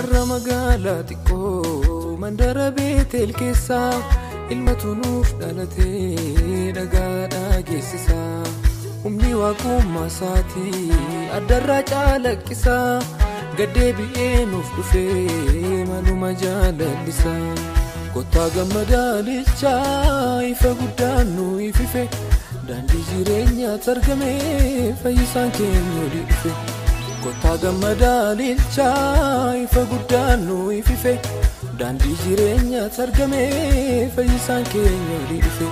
warra magaalaa xiqqoo mandara Beetel keessa ilmatu nuuf dhalatee dhagaadhaa geessisa. Humni waaqummaa isaatii addarraa calaqqisa. Gaddee bi'ee nuuf dhufee manuma jaalallisa. Kottaa gammadaa lilchaa ifa guddaan nu ifife. Daandii jireenyaatti argamee fayyisaan keenya olii dhufe. Kottaa gammadaa lilchaa ifa guddaan nu ifife. Daandii jireenyaatti argamee fayyisaan keenya olii dhufe.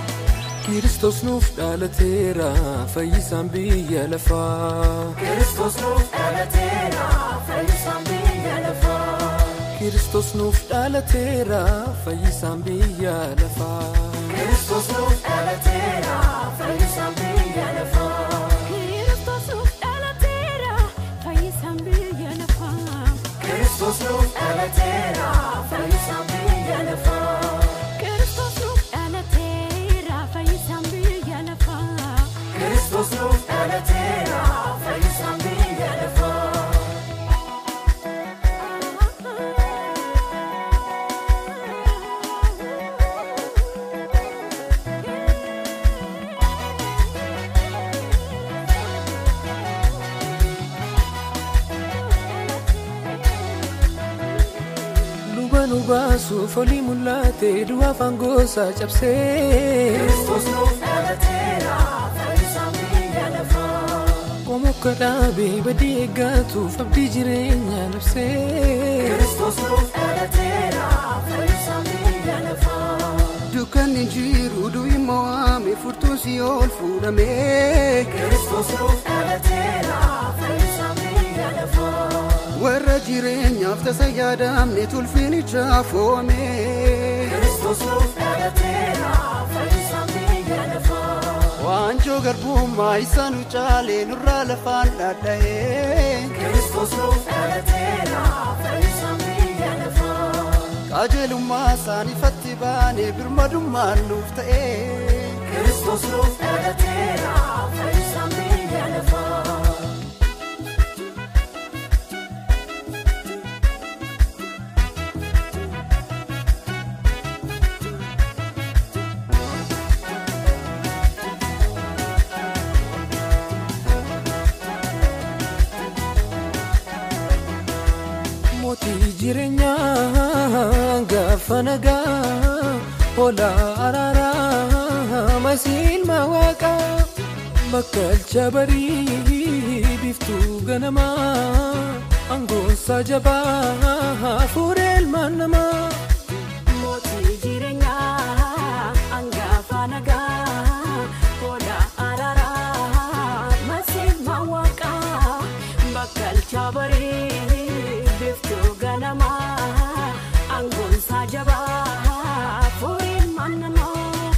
Kristos nuuf dhalateera fayyisaan biyya lafaa. Kristos nuuf dhalateera fayyisaan biyya lafaa. Kristos nuuf dhalateera fayyisaan biyya lafaa. Kristos nuuf dhalateera fayyisaan biyya lafaa. Kristos nuuf dhalateera fayyisaan biyya lafaa. Kristos nuuf dhalateera fayyisaan biyya lafaa. Kristos nuuf dhalateera fayyisaan biyya lafaa. Kristos nuuf dhalateera fayyisaan biyya lafaa. Baasu folii mul'ate du'a fangoosa cabsee. Kristos nuuf dhalateera fayyisaan biyya lafaa. Komokka dhaabee badii eeggatuuf abdii jireenya labsee. Kristos nuuf dhalateera fayyisaan biyya lafaa. Dukkanni jiru du'i mo'ame furtuun si ol fuudhamee. Kristos nuuf dhalateera fayyisaan biyya lafaa. Warra jireenyaaf tasa yaadamne tulfiinicha foome. Kristos nuuf dhalateera fayyisaan biyya lafaa. Waanjoo garbummaa isa nu caalee nurraa lafaan dhadha'ee. Kristos nuuf dhalateera fayyisaan biyya lafaa. Qajeelummaa isaan ifatti baane birmadummaan nuuf ta'ee. Kristos nuuf dhalateera fayyisaan biyya lafaa. Mootii jireenyaa gaafa nagaa hola araaraa masiilma waaqaa bakkalcha barii biftuu ganamaa angoonsa jabaa fuudhee ilmaan namaa. Mootii jireenyaa gaafa nagaa hola araaraa masiilma waaqaa bakkalcha barii. Ganama angoonsa jabaa fuudhee mannamaa.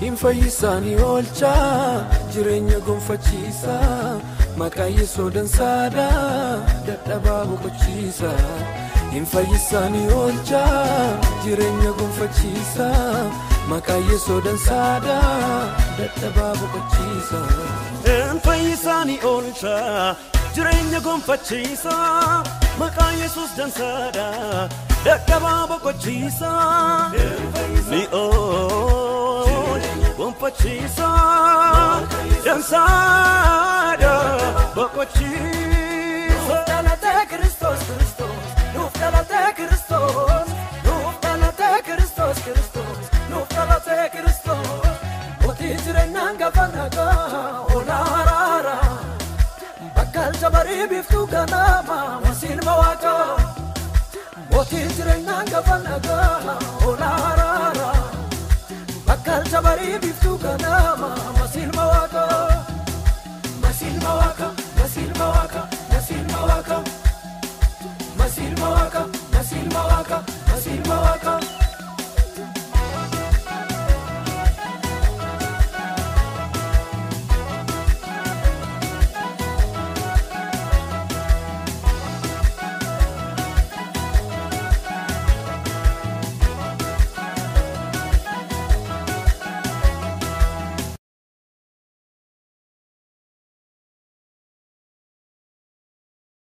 Hin fayyisanii oolchaa jireenya gonfachiisa maqaa Yesuus dansaadha dadhabaa boqochiisa. Hin fayyisanii oolchaa jireenya gonfachiisa maqaa Yesuus dansaadha dadhabaa boqochiisa. Hin fayyisanii oolchaa jireenya gonfachiisa maqaa Yesuus dansaadha dadhabaa boqochiisa. Ni ool gonfachiisa dansaadha boqochiisa. Nuuf dhalatee Kristos Kristos nuuf dhalatee Kristos nuuf dhalatee Kristos Kristos nuuf dhalatee Kristos. Mootii jireenyaan gaafa nagaa hola araaraa. Bakkalcha barii biftuu ganama masiilma waaqaa. Mootii jireenyaan gaafa nagaa hola araaraa. Bakkalcha barii biftuu ganama masiilma waaqaa. Masiilma waaqaa masiilma waaqaa.